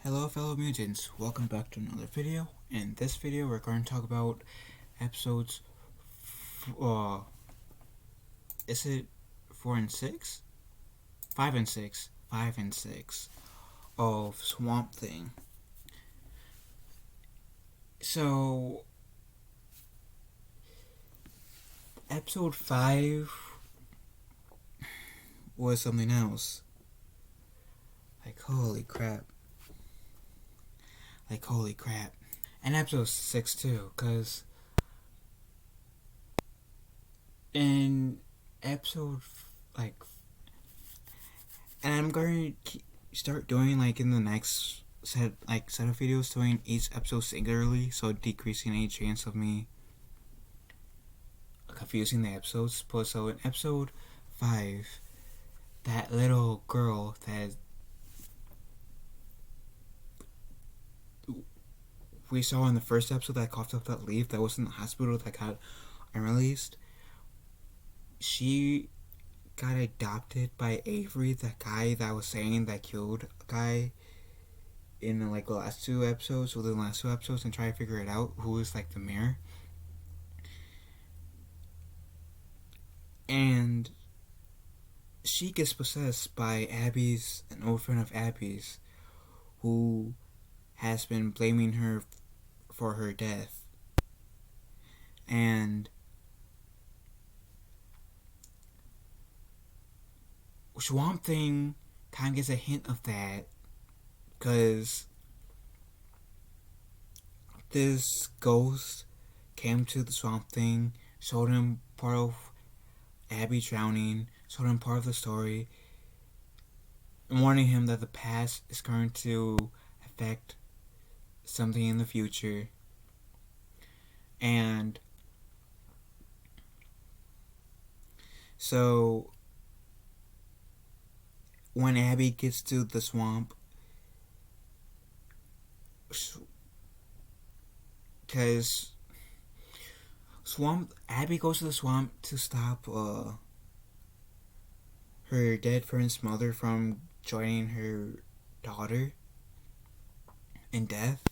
Hello fellow mutants, welcome back to another video. In this video we're going to talk about episodes, is it 4 and 6? 5 and 6. 5 and 6 of Swamp Thing. So, episode 5 was something else. Like holy crap. And episode 6 too, because in episode, like, and I'm going to start doing, like, in the next set of videos, doing each episode singularly, so decreasing any chance of me confusing the episodes. But so in episode 5, that little girl that we saw in the first episode that coughed up that leaf that was in the hospital that got unreleased, she got adopted by Avery, that guy that was saying that killed a guy in like the last two episodes, and try to figure it out, who was like the mayor. And she gets possessed by an old friend of Abby's, who has been blaming her for her death. And Swamp Thing kind of gets a hint of that, because this ghost came to the Swamp Thing, showed him part of Abby drowning, showed him part of the story, and warning him that the past is going to affect something in the future. And so when Abby gets to the swamp, because Abby goes to the swamp to stop her dead friend's mother from joining her daughter in death,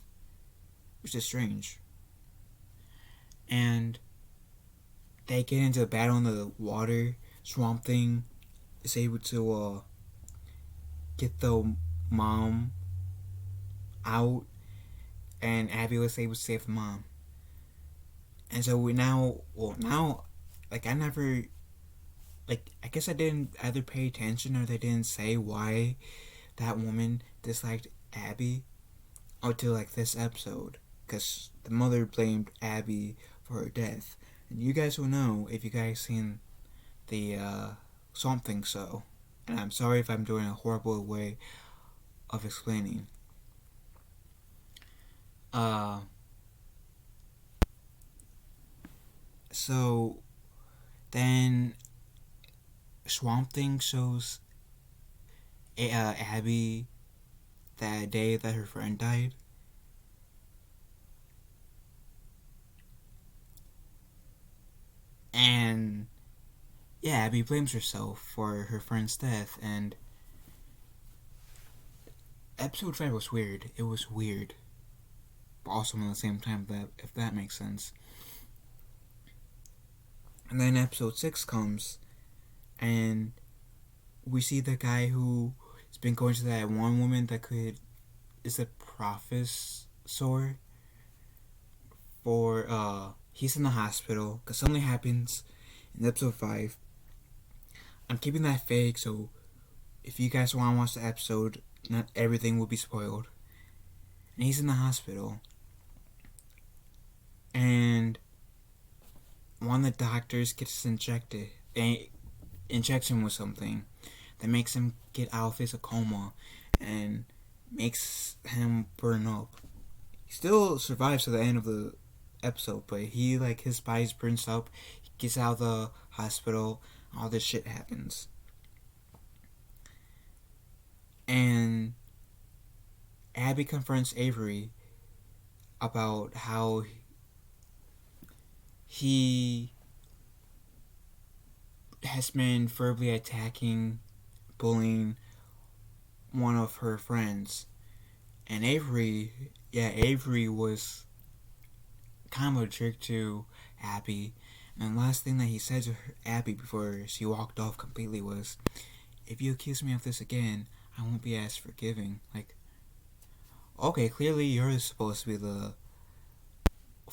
which is strange. And they get into a battle in the water. Swamp Thing is able to get the mom out, and Abby was able to save the mom. And so I guess I didn't either pay attention or they didn't say why that woman disliked Abby until like this episode, because the mother blamed Abby for her death. And you guys will know if you guys seen the Swamp Thing show. And I'm sorry if I'm doing a horrible way of explaining. So then Swamp Thing shows Abby that day that her friend died. And yeah, Abby blames herself for her friend's death. And episode 5 was weird. It was weird, but awesome at the same time, if that makes sense. And then episode 6 comes, and we see the guy who has been going to that one woman that is a professor for, he's in the hospital because something happens in episode 5. I'm keeping that vague, so if you guys want to watch the episode, not everything will be spoiled. And he's in the hospital, and one of the doctors gets injected. They inject him with something that makes him get out of his coma and makes him burn up. He still survives to the end of the episode, but his body burns up. He gets out of the hospital. All this shit happens. And Abby confronts Avery about how he has been verbally attacking, bullying one of her friends. And Avery was kind of a jerk to Abby. And the last thing that he said to Abby before she walked off completely was, "If you accuse me of this again, I won't be as forgiving." Like, okay, clearly you're supposed to be the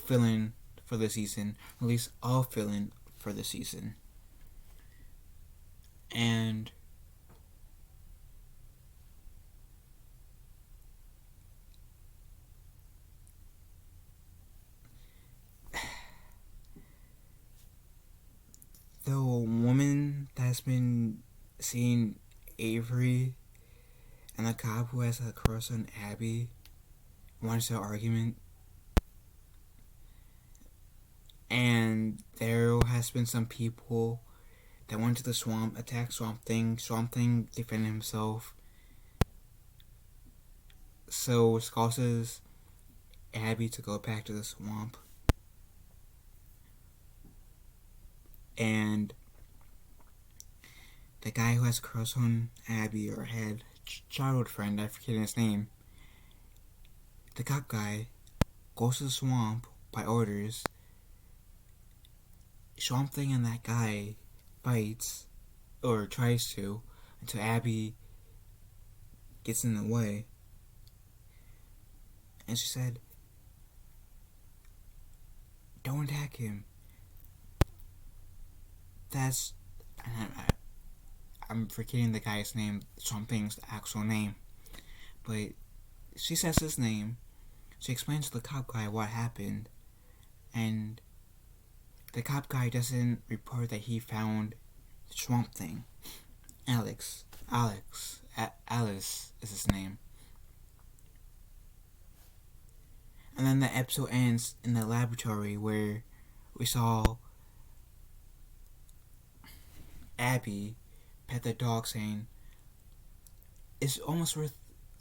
villain for the season, or at least a villain for the season. And the woman that's been seeing Avery and the cop who has a crush on Abby wants an argument. And there has been some people that went to the swamp, attacked Swamp Thing. Swamp Thing defended himself. So it causes Abby to go back to the swamp. And the guy who has a crush on Abby, or had childhood friend, I forget his name, the cop guy, goes to the swamp by orders. Swamp Thing and that guy fights, or tries to, until Abby gets in the way. And she said, "Don't attack him." That's... I'm forgetting the guy's name, Swamp Thing's actual name. But she says his name. She explains to the cop guy what happened. And the cop guy doesn't report that he found Swamp Thing. Alice is his name. And then the episode ends in the laboratory where we saw Abby pet the dog, saying it's almost worth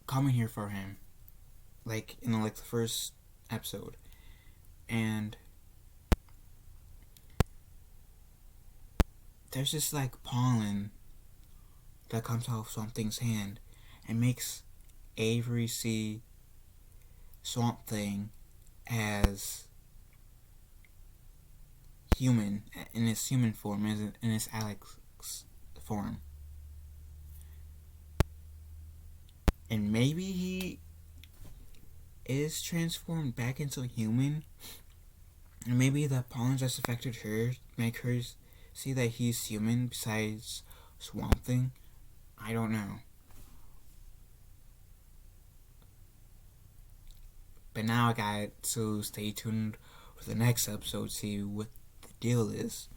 coming here for him, like in the first episode. And there's this pollen that comes out of Swamp Thing's hand and makes Avery see Swamp Thing as human, in his human form, in his Alex form. And maybe he is transformed back into a human. And maybe the pollen just affected her, make her see that he's human besides Swamp Thing. I don't know. But now I got to stay tuned for the next episode to see what the deal is.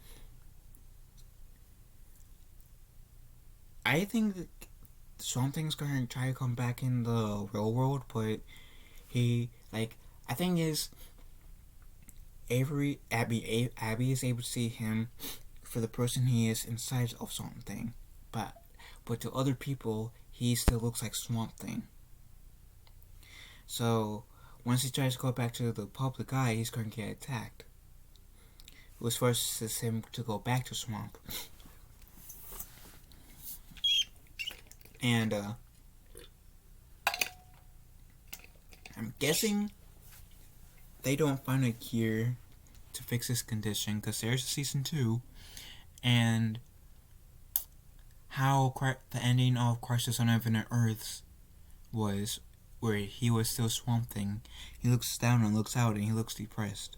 I think that Swamp Thing's gonna try to come back in the real world, but he, I think Abby is able to see him for the person he is inside of Swamp Thing. But to other people, he still looks like Swamp Thing. So once he tries to go back to the public eye, he's going to get attacked, which forces him to go back to Swamp. And I'm guessing they don't find a cure to fix his condition, because there's a season 2, and how the ending of Crisis on Infinite Earths was, where he was still Swamp Thing. He looks down and looks out and he looks depressed.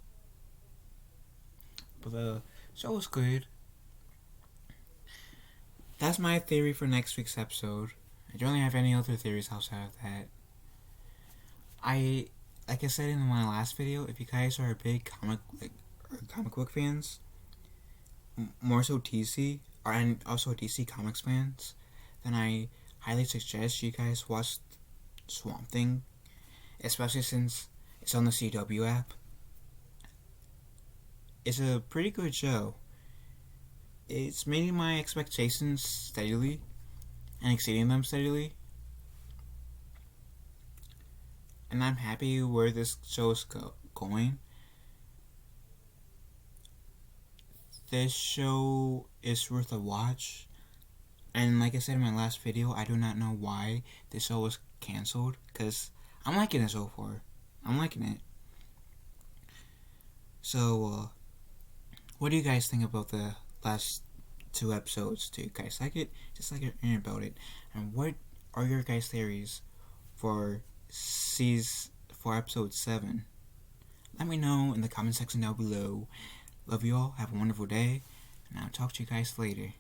But the show was good. That's my theory for next week's episode. I don't really have any other theories outside of that. Like I said in my last video, if you guys are big comic book fans, more so DC, and also DC Comics fans, then I highly suggest you guys watch Swamp Thing, especially since it's on the CW app. It's a pretty good show. It's meeting my expectations steadily and exceeding them steadily. And I'm happy where this show is going. This show is worth a watch. And like I said in my last video, I do not know why this show was cancelled, because I'm liking it so far. I'm liking it. So, what do you guys think about the last two episodes? Do you guys like it? Just like hearing about it. And what are your guys' theories for episode 7? Let me know in the comment section down below. Love you all. Have a wonderful day. And I'll talk to you guys later.